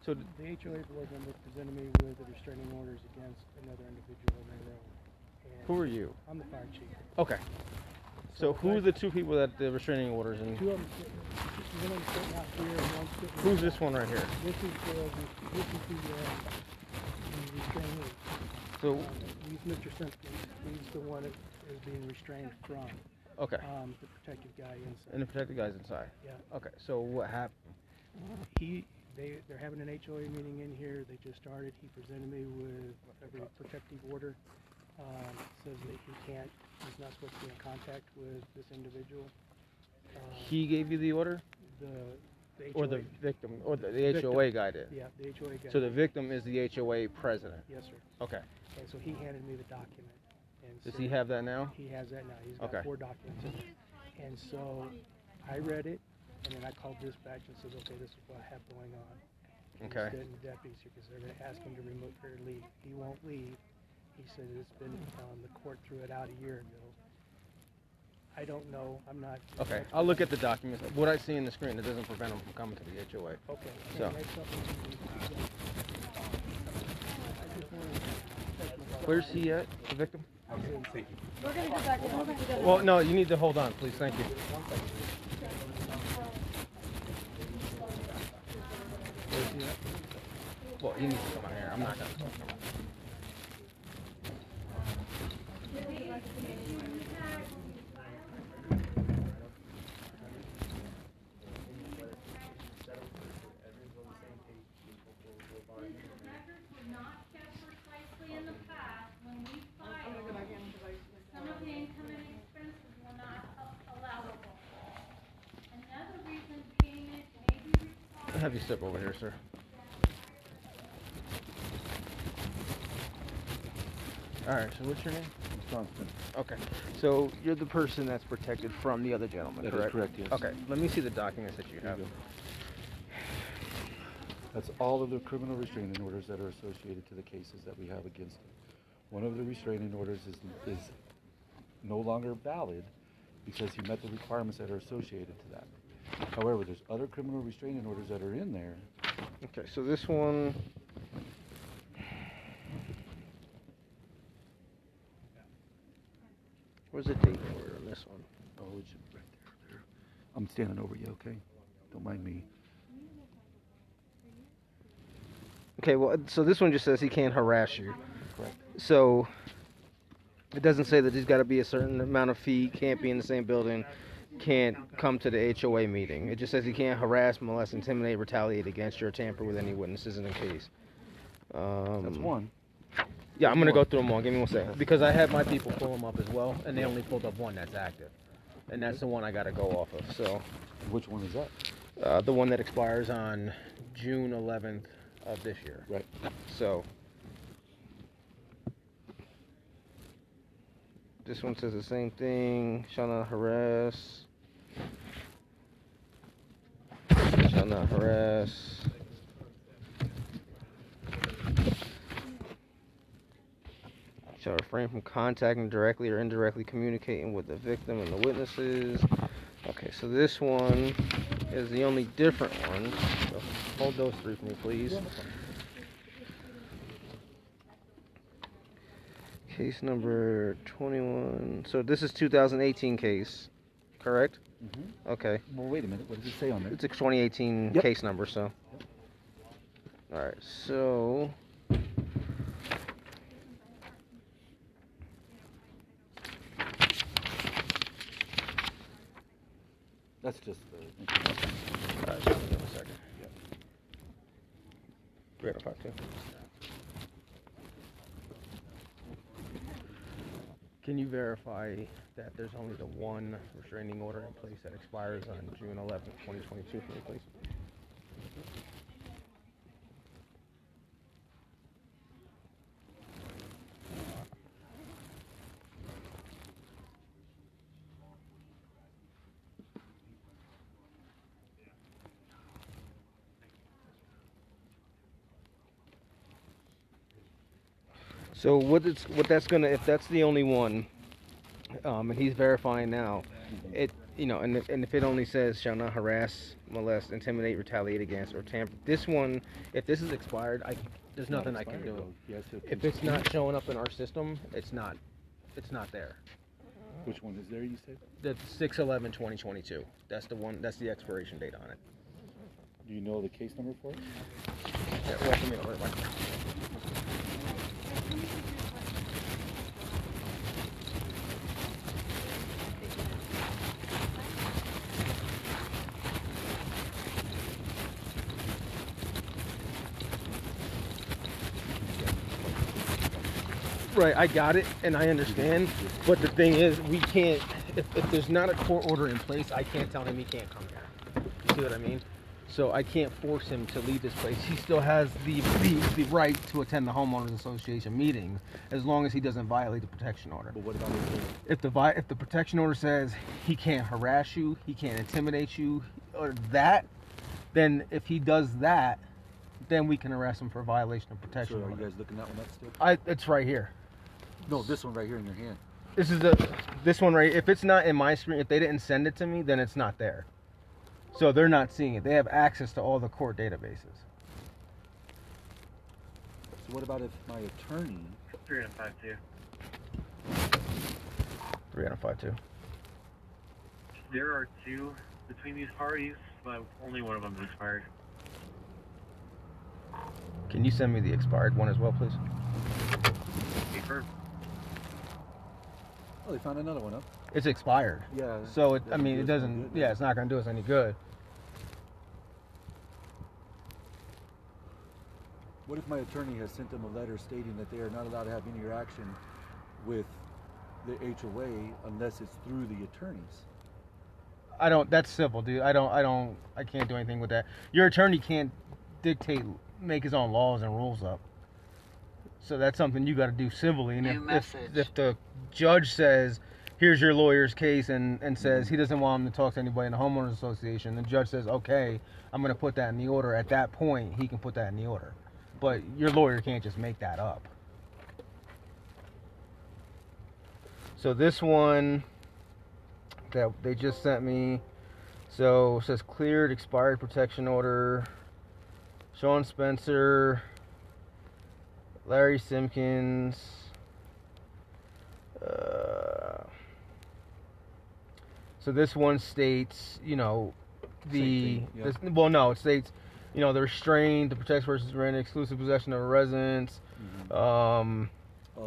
So the HOA board member presented me with the restraining orders against another individual in their own. who are you? I'm the fire chief. Okay. So who are the two people that the restraining orders and Two of them one sitting out here and one sitting. who's this one right here? This is the restrainee. So He's Mr. Simpson. He's the one that is being restrained from. okay. The protected guy inside. And the protected guy's inside. Yeah. Okay. So what happened? They're having an HOA meeting in here. They just started. He presented me with a protective order. Says that he's not supposed to be in contact with this individual. He gave you the order? The HOA. Or the victim? Or the Victim. HOA guy did? Yeah, the HOA guy. So the victim is the HOA president? Yes, sir. Okay. And so he handed me the document. And Does so he have that now? He has that now. He's got Okay. 4 documents in there. And so I read it, and then I called dispatch and said, okay, this is what I have going on. And Okay. He said, the deputies, because they're going to ask him to remove or leave. He won't leave. He said it's been, the court threw it out a year ago. I don't know. I'm not. Okay. I'll look at the documents. What I see in the screen, it doesn't prevent him from coming to the HOA. Okay. So. Make something Where's he at, the victim? We're going to go back in. Well, no, you need to hold on, please. Thank you. Where's he at? Well, he needs to come out here. I'm not going to talk to him. I'll have you step over here, sir. All right, so what's your name? Johnston. Okay, so you're the person that's protected from the other gentleman, That correct? is correct, yes. Okay, let me see the documents that you have. That's all of the criminal restraining orders that are associated to the cases that we have against him. One of the restraining orders is no longer valid because he met the requirements that are associated to that. However, there's other criminal restraining orders that are in there. Okay, so this one. Where's the date order on this one? Oh, it's right there. I'm standing over you, okay? Don't mind me. Okay, well, so this one just says he can't harass you. Correct. So it doesn't say that he's got to be a certain amount of feet, can't be in the same building, can't come to the HOA meeting. It just says he can't harass, molest, intimidate, retaliate against you, or tamper with any witnesses in the case. That's one. Yeah, I'm going to go through them all. Give me one second. Because I had my people pull them up as well, and they only pulled up one that's active. And that's the one I got to go off of. So Which one is that? the one that expires on June 11th of this year. Right. So this one says the same thing. Shall not harass. Shall not harass. Shall refrain from contacting directly or indirectly communicating with the victim and the witnesses. Okay, so this one is the only different one. So hold those 3 for me, please. Case number 21. So this is 2018 case, correct? Mm-hmm. Okay. Well, wait a minute. What does it say on there? It's a 2018 Yep. case number, so. Yep. All right, so. That's just the. All right, just give me a second. Yep. 3052. Can you verify that there's only the one restraining order in place that expires on June 11th, 2022 for me, please? So if that's the only one, and he's verifying now, and if it only says shall not harass, molest, intimidate, retaliate against, or tamper. This one, if this is expired, there's nothing I can do. Yes, If it's not showing up in our system, it's not there. Which one is there, you said? The 6/11/2022. That's the one. That's the expiration date on it. Do you know the case number for it? Yeah, well, give me a minute. Right, I got it, and I understand, but the thing is, we can't, if there's not a court order in place, I can't tell him he can't come here. You see what I mean? So I can't force him to leave this place. He still has the right to attend the homeowners association meetings, as long as he doesn't violate the protection order. But what about If the protection order says he can't harass you, he can't intimidate you, or that, then if he does that, then we can arrest him for violation of protection So are you order. guys looking that one up still? It's right here. No, this one right here in your hand. This one right. If it's not in my screen, if they didn't send it to me, then it's not there. So they're not seeing it. They have access to all the court databases. So what about if my attorney... 3 and 5 2. 3 out of 5 too. There are 2 between these parties, but only one of them is expired. Can you send me the expired one as well, please? Paper. Oh, they found another one, huh? It's expired. Yeah. So it doesn't do us any doesn't. good, Yeah, it's not going to do us any good. What if my attorney has sent them a letter stating that they are not allowed to have any interaction with the HOA unless it's through the attorneys? That's civil, dude. I can't do anything with that. Your attorney can't make his own laws and rules up. So that's something you got to do civilly. And if the judge says, here's your lawyer's case, and says he doesn't want him to talk to anybody in the homeowners association, the judge says, okay, I'm going to put that in the order. At that point, he can put that in the order. But your lawyer can't just make that up. So this one that they just sent me, so it says cleared, expired protection order, Sean Spencer, Larry Simpkins, so this one states, it states, the restraint, the protects versus rent, exclusive possession of a residence. Oh,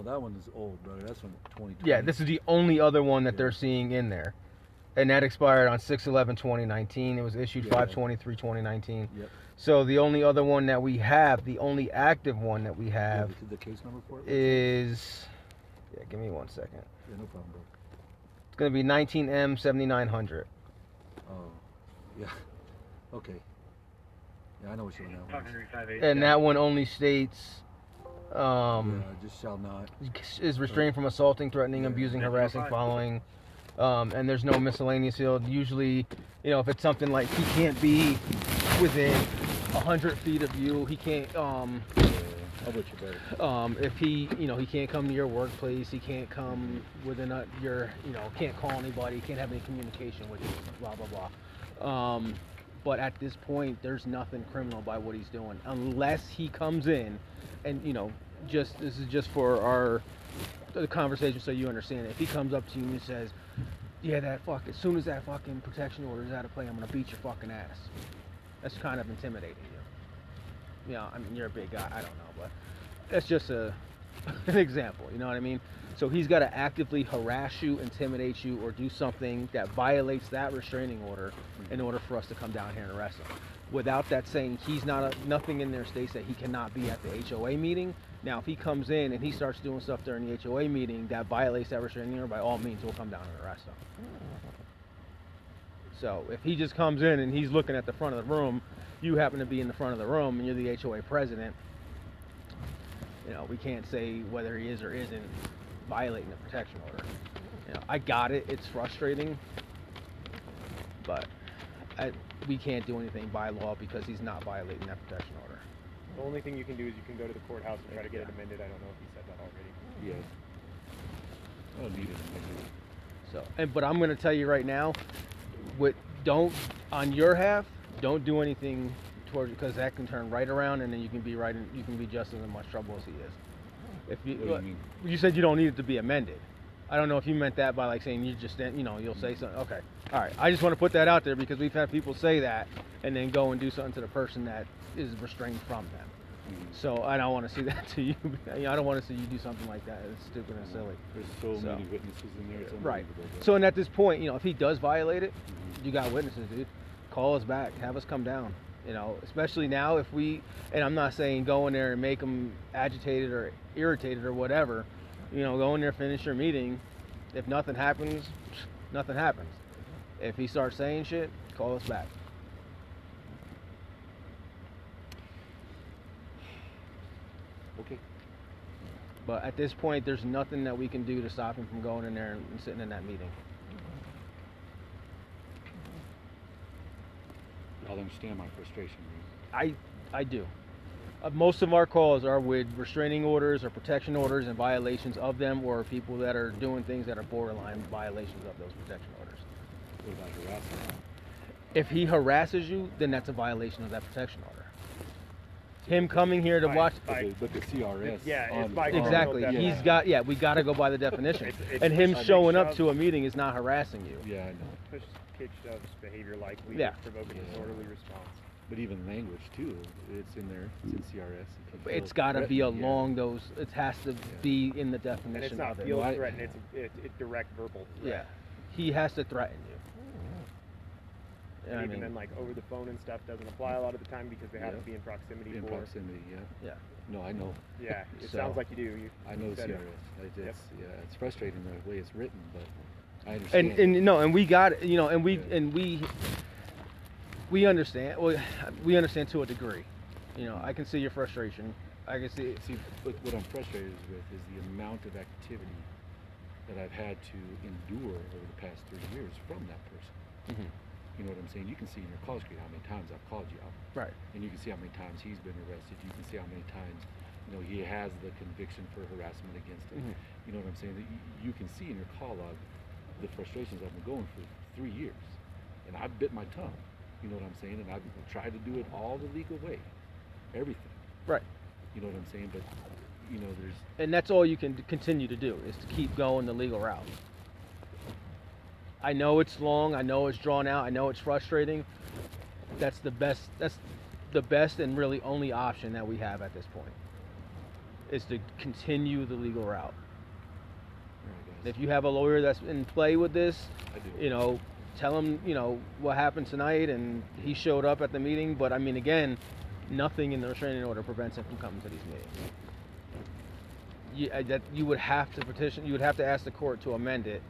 that one is old, brother. That's from 2020. Yeah, this is the only other one that they're seeing in there. And that expired on 6/11/2019. It was issued 5/23/2019. Yep. So the only other one that we have, the only active one that we have the case number for it? is, give me 1 second. Yeah, no problem, bro. It's going to be 19M 7900. Oh, yeah. Okay. Yeah, I know what you're doing. Talking 358. And that one only states, just shall not. is restrained from assaulting, threatening, abusing, harassing, following. And there's no miscellaneous field. Usually, if it's something like he can't be within 100 feet of you, he can't, I'll bet you better. if he can't come to your workplace, he can't come within can't call anybody, can't have any communication with you, blah, blah, blah. But at this point, there's nothing criminal by what he's doing, unless he comes in and, this is just for the conversation so you understand it. If he comes up to you and says, as soon as that fucking protection order is out of play, I'm gonna beat your fucking ass. That's kind of intimidating you. I mean, you're a big guy, I don't know, but that's just an example, you know what I mean? So he's got to actively harass you, intimidate you, or do something that violates that restraining order in order for us to come down here and arrest him. Without that saying, nothing in there states that he cannot be at the HOA meeting. Now, if he comes in and he starts doing stuff during the HOA meeting that violates that restraining order, by all means, we'll come down and arrest him. So if he just comes in and he's looking at the front of the room, you happen to be in the front of the room and you're the HOA president, we can't say whether he is or isn't violating the protection order. I got it. It's frustrating, but we can't do anything by law because he's not violating that protection order. The only thing you can do is you can go to the courthouse and try to get it amended. I don't know if he said that already. Yes. I don't need it amended. So, but I'm going to tell you right now, don't on your half, don't do anything towards, because that can turn right around and then you can be just as much trouble as he is. If you, What do you mean? You said you don't need it to be amended. I don't know if you meant that by like saying you just, you'll say something. Okay, all right. I just want to put that out there because we've had people say that and then go and do something to the person that is restrained from them. So I don't want to see that to you. I don't want to see you do something like that. It's stupid and silly. There's so many witnesses in there. It's Right. unbelievable, but- So and at this point, if he does violate it, you got witnesses, dude. Call us back. Have us come down. Especially now and I'm not saying go in there and make them agitated or irritated or whatever. Go in there, finish your meeting. If nothing happens, nothing happens. If he starts saying shit, call us back. Okay. But at this point, there's nothing that we can do to stop him from going in there and sitting in that meeting. Y'all understand my frustration, right? I do. Most of our calls are with restraining orders or protection orders and violations of them, or people that are doing things that are borderline violations of those protection orders. What about harassment? If he harasses you, then that's a violation of that protection order. Him coming here to watch. But the CRS. Yeah, it's on- by Exactly. criminal He's definition. we got to go by the definition. It's And him push, showing kick, up shove. to a meeting is not harassing you. Yeah, I know. Push, kick, shoves, behavior likely Yeah. to provoke a disorderly response. But even language too, it's in there. It's in CRS. If you It's feel got to be threatened, along those. It has to be in the And it's definition not of it. feel Well, I- threatened, it's direct verbal Yeah, threat. he has to threaten you. And even then, like, over the phone and stuff doesn't apply a lot of the time because they have to be in proximity In for. proximity, yeah. Yeah. No, I know. Yeah, it So- sounds like you do. I know said CRS. it. It's frustrating the way it's written, but I understand. And we got it, and Yeah. we understand. Well, we understand to a degree. I can see your frustration. I can see. See, but what I'm frustrated with is the amount of activity that I've had to endure over the past 3 years from that person. Mhm. You know what I'm saying? You can see in your call screen how many times I've called you out. Right. And you can see how many times he's been arrested. You can see how many times, he has the conviction for harassment against him. Mhm. You know what I'm saying? That you can see in your call log the frustrations I've been going for 3 years. And I've bit my tongue. You know what I'm saying? And I've tried to do it all the legal way. Everything. Right. You know what I'm saying? But, there's... And that's all you can continue to do is to keep going the legal route. I know it's long. I know it's drawn out. I know it's frustrating. That's the best. That's the best and really only option that we have at this point. Is to continue the legal route. All right, guys. If you have a lawyer that's in play with this, I do. tell him, what happened tonight and he showed up at the meeting. But I mean, again, nothing in the restraining order prevents him from coming to these meetings. You would have to petition. You would have to ask the court to amend it.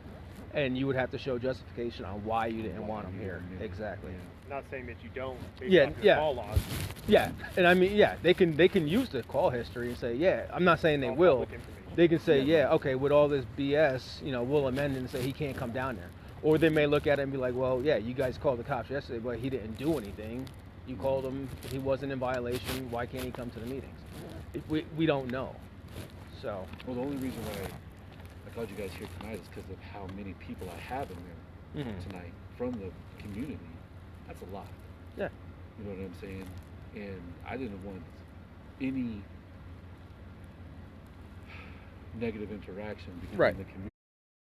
And you would have to show justification on why you didn't want him here. Exactly. Not saying that you don't based Yeah, off your yeah. call logs. Yeah, and I mean, they can use the call history and say, yeah. I'm not saying they All will. public information. They can say, yeah, okay, with all this BS, we'll amend it and say he can't come down there. Or they may look at it and be like, well, yeah, you guys called the cops yesterday, but he didn't do anything. You called him, he wasn't in violation. Why can't he come to the meetings? We don't know. So. Well, the only reason why I called you guys here tonight is because of how many people I have in there Mhm. tonight from the community. That's a lot. Yeah. You know what I'm saying? And I didn't want any negative interaction between Right. the community.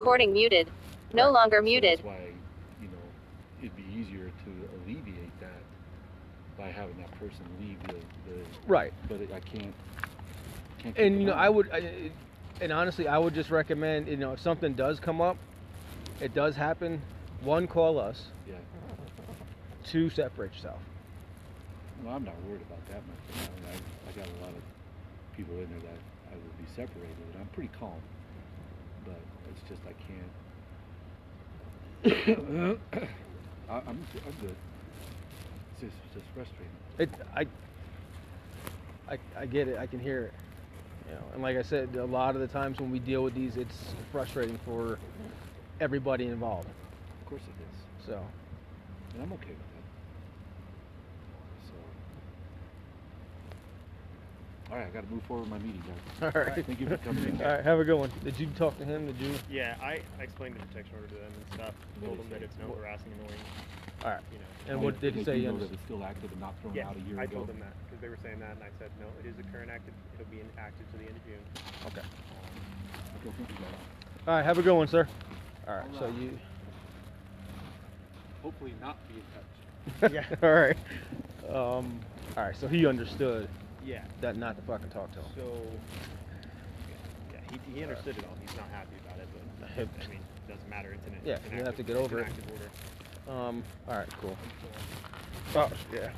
Recording muted. No Right. longer So muted. that's why, it'd be easier to alleviate that by having that person leave the Right. but I can't keep And it I on. would, and honestly, I would just recommend, if something does come up, it does happen. 1, call us. Yeah. 2, separate yourself. Well, I'm not worried about that much. I got a lot of people in there that I will be separated, and I'm pretty calm. But it's just I can't. I'm good. It's just frustrating. I get it. I can hear it. And like I said, a lot of the times when we deal with these, it's frustrating for everybody involved. Of course it is, So, and I'm okay with that. So All right, I gotta move forward with my meeting, guys. All right. Thank you for coming in. All right, have a good one. Did you talk to him? Did you? Yeah, I explained the protection order to them and stuff. Told them that it's no harassing, annoying. All right. You know. And what did he say? You know Under- that it's still active and not thrown Yeah, out a year I ago? told them that because they were saying that, and I said no, it is a current active. It'll be active to the end of June. Okay. Okay, thank you, guys. All right, have a good one, sir. All right, so you. Hopefully not be in touch. Yeah. All right. All right, so he understood Yeah. that not to fucking talk to him. So. Yeah, he understood it all. He's not happy about it, but I mean, it doesn't matter. It's an Yeah, it's an you have active- to get it's over an it. active order. All right, cool. Oh, yeah.